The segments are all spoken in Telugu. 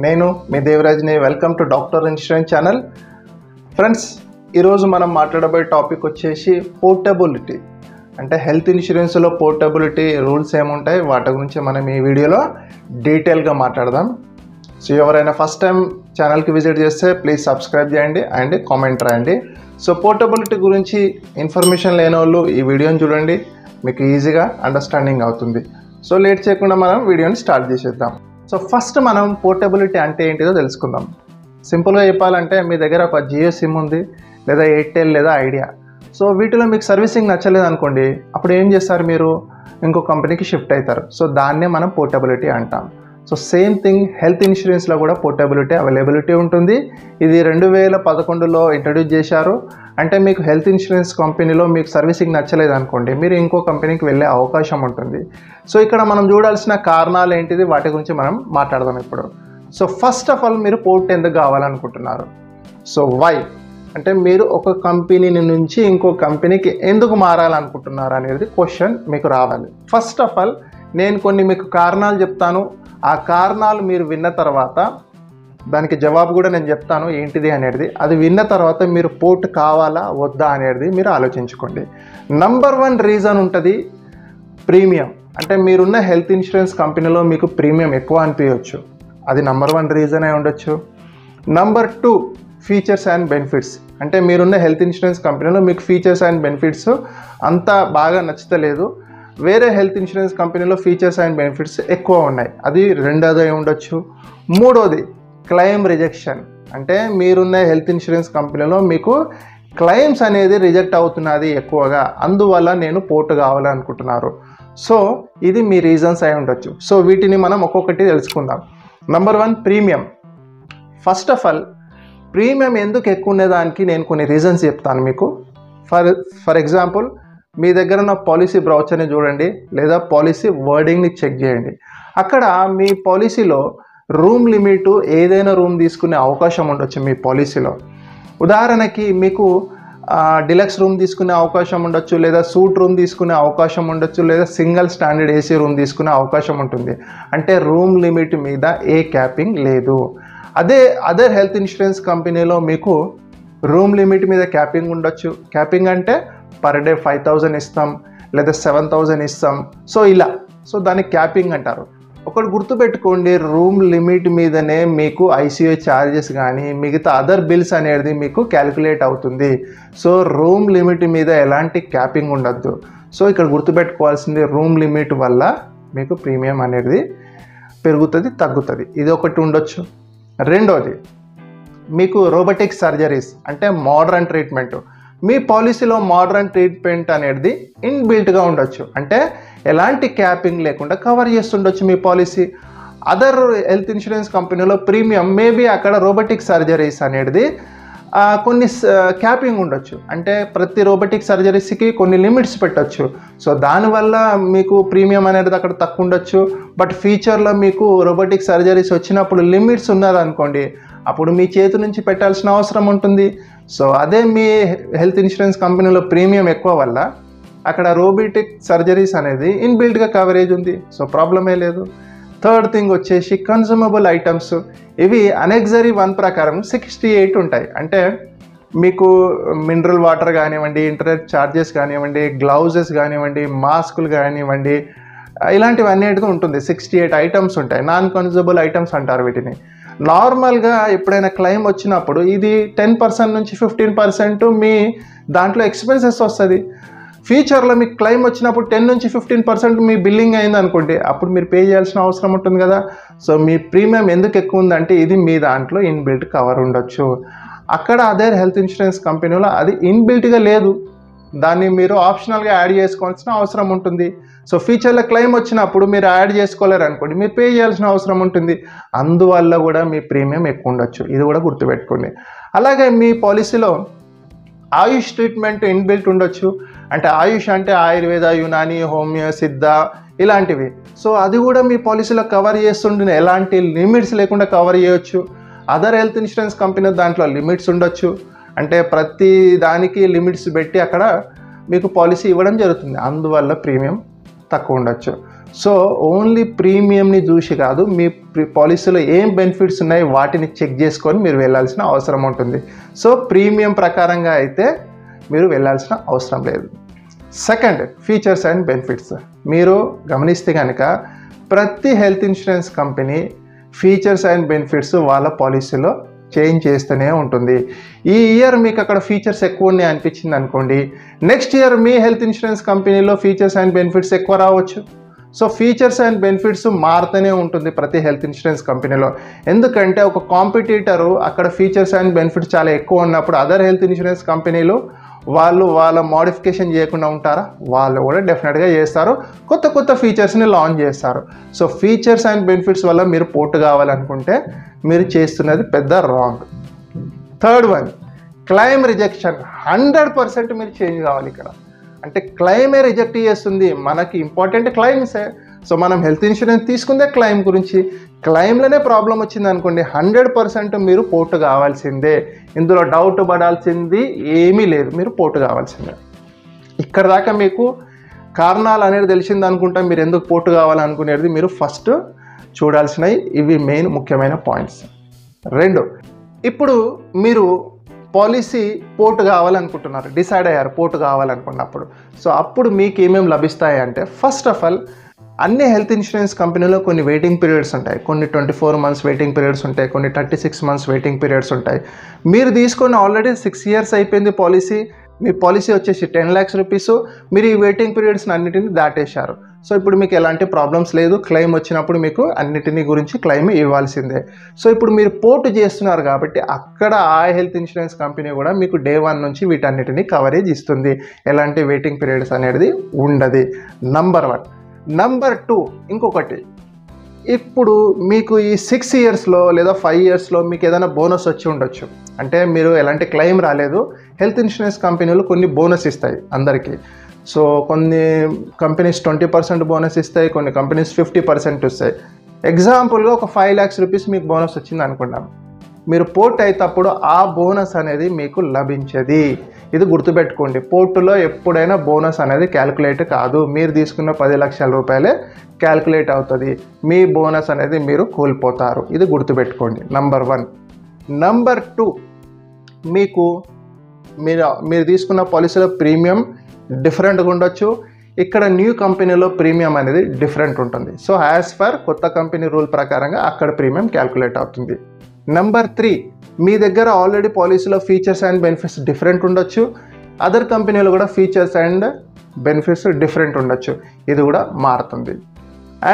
నేను మీ దేవరాజ్ని. Welcome to doctor insurance channel. Friends, ఈరోజు మనం మాట్లాడబోయే టాపిక్ వచ్చేసి పోర్టబిలిటీ. అంటే హెల్త్ ఇన్సూరెన్స్లో పోర్టబిలిటీ రూల్స్ ఏముంటాయి, వాటి గురించి మనం ఈ వీడియోలో డీటెయిల్గా మాట్లాడదాం. సో ఎవరైనా ఫస్ట్ టైం ఛానల్కి విజిట్ చేస్తే ప్లీజ్ సబ్స్క్రైబ్ చేయండి అండ్ కామెంట్ రాయండి. సో పోర్టబిలిటీ గురించి ఇన్ఫర్మేషన్ లేని వాళ్ళు ఈ వీడియోని చూడండి, మీకు ఈజీగా అండర్స్టాండింగ్ అవుతుంది. సో లేట్ చేయకుండా మనం వీడియోని స్టార్ట్ చేసేద్దాం. సో ఫస్ట్ మనం పోర్టబిలిటీ అంటే ఏంటిదో తెలుసుకుందాం. సింపుల్గా చెప్పాలంటే మీ దగ్గర ఒక జియో సిమ్ ఉంది, లేదా ఎయిర్టెల్ లేదా ఐడియా. సో వీటిలో మీకు సర్వీసింగ్ నచ్చలేదు అనుకోండి, అప్పుడు ఏం చేస్తారు, మీరు ఇంకో కంపెనీకి షిఫ్ట్ అవుతారు. సో దాన్నే మనం పోర్టబిలిటీ అంటాం. సో సేమ్ థింగ్ హెల్త్ ఇన్సూరెన్స్లో కూడా పోర్టబిలిటీ అవైలబిలిటీ ఉంటుంది. ఇది 2011లో ఇంట్రడ్యూస్ చేశారు. అంటే మీకు హెల్త్ ఇన్సూరెన్స్ కంపెనీలో మీకు సర్వీసింగ్ నచ్చలేదు అనుకోండి, మీరు ఇంకో కంపెనీకి వెళ్ళే అవకాశం ఉంటుంది. సో ఇక్కడ మనం చూడాల్సిన కారణాలు ఏంటిది, వాటి గురించి మనం మాట్లాడదాం ఇప్పుడు. సో ఫస్ట్ ఆఫ్ ఆల్, మీరు పోర్ట్ ఎందుకు కావాలనుకుంటున్నారు? సో వై అంటే మీరు ఒక కంపెనీ నుంచి ఇంకో కంపెనీకి ఎందుకు మారాలనుకుంటున్నారు అనేది క్వశ్చన్ మీకు రావాలి. ఫస్ట్ ఆఫ్ ఆల్ నేను కొన్ని మీకు కారణాలు చెప్తాను. ఆ కారణాలు మీరు విన్న తర్వాత దానికి జవాబు కూడా నేను చెప్తాను ఏంటిది అనేది. అది విన్న తర్వాత మీరు పోర్ట్ కావాలా వద్దా అనేది మీరు ఆలోచించుకోండి. నంబర్ 1 రీజన్ ఉంటుంది ప్రీమియం. అంటే మీరున్న హెల్త్ ఇన్సూరెన్స్ కంపెనీలో మీకు ప్రీమియం ఎక్కువ అనిపించవచ్చు, అది నంబర్ 1 రీజన్ అయి ఉండొచ్చు. Number 2 features and benefits. అంటే మీరున్న హెల్త్ ఇన్సూరెన్స్ కంపెనీలో మీకు ఫీచర్స్ అండ్ బెనిఫిట్స్ అంతా బాగా నచ్చలేదు, వేరే హెల్త్ ఇన్సూరెన్స్ కంపెనీలో ఫీచర్స్ అండ్ బెనిఫిట్స్ ఎక్కువ ఉన్నాయి, అది రెండోది ఉండొచ్చు. మూడోది క్లెయిమ్ రిజెక్షన్. అంటే మీరున్న హెల్త్ ఇన్సూరెన్స్ కంపెనీలో మీకు క్లెయిమ్స్ అనేది రిజెక్ట్ అవుతున్నది ఎక్కువగా, అందువల్ల నేను పోర్ట్ కావాలనుకుంటున్నారు. సో ఇది మీ రీజన్స్ అయి ఉండొచ్చు. సో వీటిని మనం ఒక్కొక్కటి తెలుసుకుందాం. Number 1 premium. First of all premium ఎందుకు ఎక్కువ ఉండేదానికి నేను కొన్ని రీజన్స్ చెప్తాను మీకు. ఫర్ ఎగ్జాంపుల్, మీ దగ్గర ఉన్న పాలసీ బ్రౌచర్ని చూడండి, లేదా పాలసీ వర్డింగ్ని చెక్ చేయండి. అక్కడ మీ పాలసీలో రూమ్ లిమిట్ ఏదైనా రూమ్ తీసుకునే అవకాశం ఉండొచ్చు మీ పాలసీలో. ఉదాహరణకి మీకు డిలక్స్ రూమ్ తీసుకునే అవకాశం ఉండొచ్చు, లేదా సూట్ రూమ్ తీసుకునే అవకాశం ఉండొచ్చు, లేదా సింగిల్ స్టాండర్డ్ ఏసీ రూమ్ తీసుకునే అవకాశం ఉంటుంది. అంటే రూమ్ లిమిట్ మీద ఏ క్యాపింగ్ లేదు. అదే అదర్ హెల్త్ ఇన్సూరెన్స్ కంపెనీలో మీకు రూమ్ లిమిట్ మీద క్యాపింగ్ ఉండొచ్చు. క్యాపింగ్ అంటే పర్ డే 5,000 ఇస్తాం, లేదా 7,000 ఇస్తాం. సో ఇలా, సో దాన్ని క్యాపింగ్ అంటారు. ఒకటి గుర్తుపెట్టుకోండి, రూమ్ లిమిట్ మీదనే మీకు ఐసీయూ ఛార్జెస్ కానీ మిగతా అదర్ బిల్స్ అనేది మీకు క్యాలిక్యులేట్ అవుతుంది. సో రూమ్ లిమిట్ మీద ఎలాంటి క్యాపింగ్ ఉండద్దు. సో ఇక్కడ గుర్తుపెట్టుకోవాల్సింది, రూమ్ లిమిట్ వల్ల మీకు ప్రీమియం అనేది పెరుగుతుంది తగ్గుతుంది, ఇది ఒకటి ఉండొచ్చు. రెండోది మీకు రోబోటిక్ సర్జరీస్, అంటే మోడర్న్ ట్రీట్మెంట్. మీ పాలసీలో మోడర్న్ ట్రీట్మెంట్ అనేది ఇన్బిల్ట్గా ఉండొచ్చు, అంటే ఎలాంటి క్యాపింగ్ లేకుండా కవర్ చేస్తుండొచ్చు మీ పాలసీ. అదర్ హెల్త్ ఇన్సూరెన్స్ కంపెనీలో ప్రీమియం మేబీ అక్కడ రోబోటిక్ సర్జరీస్ అనేది కొన్ని క్యాపింగ్ ఉండొచ్చు, అంటే ప్రతి రోబోటిక్ సర్జరీస్కి కొన్ని లిమిట్స్ పెట్టచ్చు. సో దానివల్ల మీకు ప్రీమియం అనేది అక్కడ తక్కువ ఉండొచ్చు. బట్ ఫ్యూచర్లో మీకు రోబోటిక్ సర్జరీస్ వచ్చినప్పుడు లిమిట్స్ ఉన్నదనుకోండి, అప్పుడు మీ చేతి నుంచి పెట్టాల్సిన అవసరం ఉంటుంది. సో అదే మీ హెల్త్ ఇన్సూరెన్స్ కంపెనీలో ప్రీమియం ఎక్కువ వల్ల అక్కడ రోబోటిక్ సర్జరీస్ అనేది ఇన్బిల్ట్గా కవరేజ్ ఉంది, సో ప్రాబ్లమే లేదు. థర్డ్ థింగ్ వచ్చేసి కన్జ్యూమబుల్ ఐటమ్స్. ఇవి అనెక్సరీ 1 ప్రకారం 68 ఉంటాయి. అంటే మీకు మినరల్ వాటర్ కానివ్వండి, ఇంటర్నెట్ ఛార్జెస్ కానివ్వండి, గ్లౌజెస్ కానివ్వండి, మాస్కులు కానివ్వండి, ఇలాంటివన్నీ ఉంటుంది. 68 ఐటమ్స్ ఉంటాయి. నాన్ కన్జ్యూమబుల్ ఐటమ్స్ అంటారు వీటిని. నార్మల్గా ఎప్పుడైనా క్లెయిమ్ వచ్చినప్పుడు ఇది 10% నుంచి 15% మీ దాంట్లో ఎక్స్పెన్సెస్ వస్తుంది. ఫ్యూచర్లో మీకు క్లెయిమ్ వచ్చినప్పుడు 10 నుంచి 15% మీ బిల్లింగ్ అయింది అనుకోండి, అప్పుడు మీరు పే చేయాల్సిన అవసరం ఉంటుంది కదా. సో మీ ప్రీమియం ఎందుకు ఎక్కువ ఉందంటే ఇది మీ దాంట్లో ఇన్బిల్ట్ కవర్ ఉండొచ్చు. అక్కడ అదే హెల్త్ ఇన్సూరెన్స్ కంపెనీలో అది ఇన్బిల్ట్గా లేదు, దాన్ని మీరు ఆప్షనల్గా యాడ్ చేసుకోవాల్సిన అవసరం ఉంటుంది. సో ఫ్యూచర్లో క్లెయిమ్ వచ్చినప్పుడు మీరు యాడ్ చేసుకోలేరు అనుకోండి, మీరు పే చేయాల్సిన అవసరం ఉంటుంది. అందువల్ల కూడా మీ ప్రీమియం ఎక్కువ ఉండొచ్చు, ఇది కూడా గుర్తుపెట్టుకోండి. అలాగే మీ పాలసీలో ఆయుష్ ట్రీట్మెంట్ ఇన్బిల్ట్ ఉండొచ్చు. అంటే ఆయుష్ అంటే ఆయుర్వేద, యునాని, హోమియో, సిద్ధ ఇలాంటివి. సో అది కూడా మీ పాలసీలో కవర్ చేస్తుంటుంది, ఎలాంటి లిమిట్స్ లేకుండా కవర్ చేయొచ్చు. అదర్ హెల్త్ ఇన్సూరెన్స్ కంపెనీ దాంట్లో లిమిట్స్ ఉండొచ్చు, అంటే ప్రతి దానికి లిమిట్స్ పెట్టి అక్కడ మీకు పాలసీ ఇవ్వడం జరుగుతుంది, అందువల్ల ప్రీమియం తక్కువ ఉండొచ్చు. సో ఓన్లీ ప్రీమియంని చూసి కాదు, మీ పాలసీలో ఏం బెనిఫిట్స్ ఉన్నాయి వాటిని చెక్ చేసుకొని మీరు వెళ్ళాల్సిన అవసరం ఉంటుంది. సో ప్రీమియం ప్రకారంగా అయితే మీరు వెళ్ళాల్సిన అవసరం లేదు. Second, features and benefits. మీరు గమనిస్తే కనుక ప్రతి health insurance company features and benefits వాళ్ళ పాలసీలో చేంజ్ చేస్తూనే ఉంటుంది. ఈ ఇయర్ మీకు అక్కడ ఫీచర్స్ ఎక్కువ ఉన్నాయి అనిపించింది అనుకోండి, నెక్స్ట్ ఇయర్ మీ హెల్త్ ఇన్సూరెన్స్ కంపెనీలో ఫీచర్స్ అండ్ బెనిఫిట్స్ ఎక్కువ రావచ్చు. సో ఫీచర్స్ అండ్ బెనిఫిట్స్ మారుతూనే ఉంటుంది ప్రతి హెల్త్ ఇన్సూరెన్స్ కంపెనీలో. ఎందుకంటే ఒక కాంపిటీటరు అక్కడ ఫీచర్స్ అండ్ బెనిఫిట్స్ చాలా ఎక్కువ ఉన్నప్పుడు అదర్ హెల్త్ ఇన్సూరెన్స్ కంపెనీలు వాళ్ళ మోడిఫికేషన్ చేయకుండా ఉంటారా? వాళ్ళు కూడా డెఫినెట్గా చేస్తారు, కొత్త కొత్త ఫీచర్స్ని లాంచ్ చేస్తారు. సో ఫీచర్స్ అండ్ బెనిఫిట్స్ వల్ల మీరు పోర్ట్ కావాలనుకుంటే మీరు చేస్తున్నది పెద్ద wrong. Third one, claim rejection. 100% మీరు చేంజ్ కావాలి ఇక్కడ. అంటే క్లెయిమే రిజెక్ట్ చేస్తుంది. మనకి ఇంపార్టెంట్ క్లెయిమ్సే. సో మనం హెల్త్ ఇన్సూరెన్స్ తీసుకుందే క్లెయిమ్ గురించి. క్లెయిమ్లోనే ప్రాబ్లం వచ్చింది అనుకోండి, 100% మీరు పోర్ట్ కావాల్సిందే. ఇందులో డౌట్ పడాల్సింది ఏమీ లేదు, మీరు పోర్ట్ కావాల్సిందే. ఇక్కడ దాకా మీకు కారణాలు అనేది తెలిసింది అనుకుంటా. మీరు ఎందుకు పోర్ట్ కావాలనుకునేది మీరు ఫస్ట్ చూడాల్సినవి ఇవి మెయిన్ ముఖ్యమైన పాయింట్స్. 2, ఇప్పుడు మీరు పాలసీ పోర్ట్ కావాలనుకుంటున్నారు, డిసైడ్ అయ్యారు పోర్ట్ కావాలనుకున్నప్పుడు. సో అప్పుడు మీకు ఏమేమి లభిస్తాయి అంటే, ఫస్ట్ ఆఫ్ ఆల్ అన్ని హెల్త్ ఇన్సూరెన్స్ కంపెనీలో కొన్ని వెయిటింగ్ పీరియడ్స్ ఉంటాయి. కొన్ని 24 months వెయిటింగ్ పీరియడ్స్ ఉంటాయి, కొన్ని 36 months వెయిటింగ్ పీరియడ్స్ ఉంటాయి. మీరు తీసుకొని ఆల్రెడీ 6 years అయిపోయింది పాలసీ, మీ పాలసీ వచ్చేసి 10 lakhs rupees, మీరు ఈ వెయిటింగ్ పీరియడ్స్ని అన్నిటిని దాటేశారు. సో ఇప్పుడు మీకు ఎలాంటి ప్రాబ్లమ్స్ లేదు, క్లెయిమ్ వచ్చినప్పుడు మీకు అన్నిటినీ గురించి క్లెయిమ్ ఇవ్వాల్సిందే. సో ఇప్పుడు మీరు పోర్ట్ చేస్తున్నారు కాబట్టి అక్కడ ఆ హెల్త్ ఇన్సూరెన్స్ కంపెనీ కూడా మీకు day 1 నుంచి వీటన్నిటిని కవరేజ్ ఇస్తుంది. ఎలాంటి వెయిటింగ్ పీరియడ్స్ అనేది ఉండదు. నంబర్ 1. నంబర్ 2, ఇంకొకటి, ఇప్పుడు మీకు ఈ 6 yearsలో లేదా 5 yearsలో మీకు ఏదైనా బోనస్ వచ్చి ఉండొచ్చు. అంటే మీరు ఎలాంటి క్లెయిమ్ రాలేదు, హెల్త్ ఇన్సూరెన్స్ కంపెనీలు కొన్ని బోనస్ ఇస్తాయి అందరికీ. సో కొన్ని కంపెనీస్ 20% బోనస్ ఇస్తాయి, కొన్ని కంపెనీస్ 50% ఇస్తాయి. ఎగ్జాంపుల్గా ఒక 5 lakhs rupees మీకు బోనస్ వచ్చింది అనుకున్నాం. మీరు పోర్ట్ అయినప్పుడు ఆ బోనస్ అనేది మీకు లభించది. ఇది గుర్తుపెట్టుకోండి. పోర్టులో ఎప్పుడైనా బోనస్ అనేది క్యాలిక్యులేట్ కాదు. మీరు తీసుకున్న 10 లక్షల రూపాయలే క్యాలిక్యులేట్ అవుతుంది. మీ బోనస్ అనేది మీరు కోల్పోతారు. ఇది గుర్తుపెట్టుకోండి. నంబర్ 1. నంబర్ 2, మీరు తీసుకున్న పాలసీలో ప్రీమియం డిఫరెంట్గా ఉండొచ్చు. ఇక్కడ న్యూ కంపెనీలో ప్రీమియం అనేది డిఫరెంట్ ఉంటుంది. సో యాజ్ పర్ కొత్త కంపెనీ రూల్ ప్రకారంగా అక్కడ ప్రీమియం క్యాలిక్యులేట్ అవుతుంది. నంబర్ 3, మీ దగ్గర ఆల్రెడీ పాలసీలో ఫీచర్స్ అండ్ బెనిఫిట్స్ డిఫరెంట్ ఉండొచ్చు. అదర్ కంపెనీలో కూడా ఫీచర్స్ అండ్ బెనిఫిట్స్ డిఫరెంట్ ఉండొచ్చు. ఇది కూడా మారుతుంది.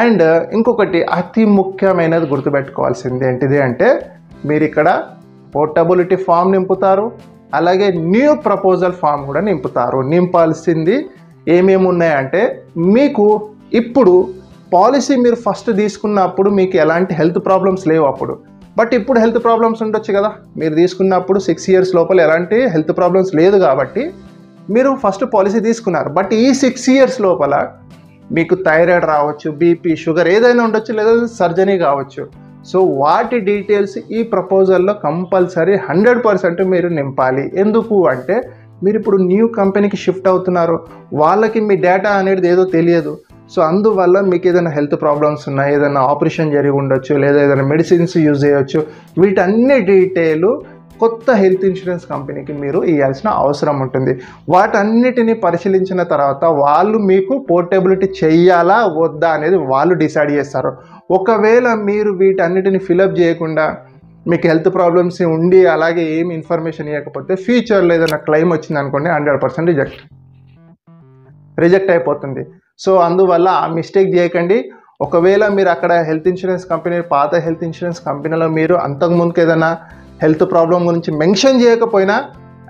అండ్ ఇంకొకటి అతి ముఖ్యమైనది గుర్తుపెట్టుకోవాల్సింది ఏంటిది అంటే, మీరు ఇక్కడ పోర్టబిలిటీ ఫామ్ నింపుతారు, అలాగే న్యూ ప్రపోజల్ ఫామ్ కూడా నింపుతారు. నింపాల్సింది ఏమేమి ఉన్నాయంటే, మీకు ఇప్పుడు పాలసీ మీరు ఫస్ట్ తీసుకున్నప్పుడు మీకు ఎలాంటి హెల్త్ ప్రాబ్లమ్స్ లేవు అప్పుడు. బట్ ఇప్పుడు హెల్త్ ప్రాబ్లమ్స్ ఉండొచ్చు కదా. మీరు తీసుకున్నప్పుడు 6 years లోపల ఎలాంటి హెల్త్ ప్రాబ్లమ్స్ లేదు కాబట్టి మీరు ఫస్ట్ పాలసీ తీసుకున్నారు. బట్ ఈ 6 years లోపల మీకు థైరాయిడ్ రావచ్చు, బీపీ, షుగర్ ఏదైనా ఉండొచ్చు, లేదా సర్జరీ కావచ్చు. సో వాటి డీటెయిల్స్ ఈ ప్రపోజల్లో కంపల్సరీ 100% మీరు నింపాలి. ఎందుకు అంటే, మీరు ఇప్పుడు న్యూ కంపెనీకి షిఫ్ట్ అవుతున్నారు, వాళ్ళకి మీ డేటా అనేది ఏదో తెలియదు. సో అందువల్ల మీకు ఏదైనా హెల్త్ ప్రాబ్లమ్స్ ఉన్నాయి, ఏదైనా ఆపరేషన్ జరిగి ఉండొచ్చు, లేదా ఏదైనా మెడిసిన్స్ యూజ్ చేయొచ్చు. వీటన్ని డీటెయిల్ కొత్త హెల్త్ ఇన్సూరెన్స్ కంపెనీకి మీరు ఇవ్వాల్సిన అవసరం ఉంటుంది. వాటన్నిటిని పరిశీలించిన తర్వాత వాళ్ళు మీకు పోర్టబిలిటీ చెయ్యాలా వద్దా అనేది వాళ్ళు డిసైడ్ చేస్తారు. ఒకవేళ మీరు వీటన్నిటిని ఫిలప్ చేయకుండా మీకు హెల్త్ ప్రాబ్లమ్స్ ఉండి అలాగే ఏమి ఇన్ఫర్మేషన్ ఇవ్వకపోతే ఫ్యూచర్లో ఏదైనా క్లెయిమ్ వచ్చింది అనుకోండి, 100% రిజెక్ట్ అయిపోతుంది. సో అందువల్ల ఆ మిస్టేక్ చేయకండి. ఒకవేళ మీరు అక్కడ హెల్త్ ఇన్సూరెన్స్ కంపెనీ, పాత హెల్త్ ఇన్సూరెన్స్ కంపెనీలో మీరు అంతకుముందుకు ఏదైనా హెల్త్ ప్రాబ్లం గురించి మెన్షన్ చేయకపోయినా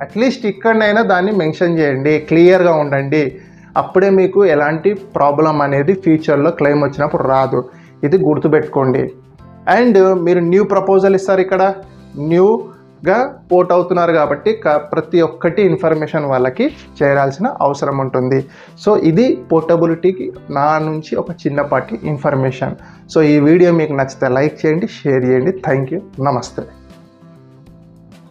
అట్లీస్ట్ ఇక్కడనైనా దాన్ని మెన్షన్ చేయండి, క్లియర్గా ఉండండి. అప్పుడే మీకు ఎలాంటి ప్రాబ్లం అనేది ఫ్యూచర్లో క్లెయిమ్ వచ్చినప్పుడు రాదు. ఇది గుర్తుపెట్టుకోండి. అండ్ మీరు న్యూ ప్రపోజల్ ఇస్తారు, ఇక్కడ న్యూగా పోర్ట్ అవుతున్నారు కాబట్టి ప్రతి ఒక్కటి ఇన్ఫర్మేషన్ వాళ్ళకి చేరాల్సిన అవసరం ఉంటుంది. సో ఇది పోర్టబిలిటీకి నా నుంచి ఒక చిన్నపాటి ఇన్ఫర్మేషన్. సో ఈ వీడియో మీకు నచ్చితే లైక్ చేయండి, షేర్ చేయండి. Thank you. నమస్తే.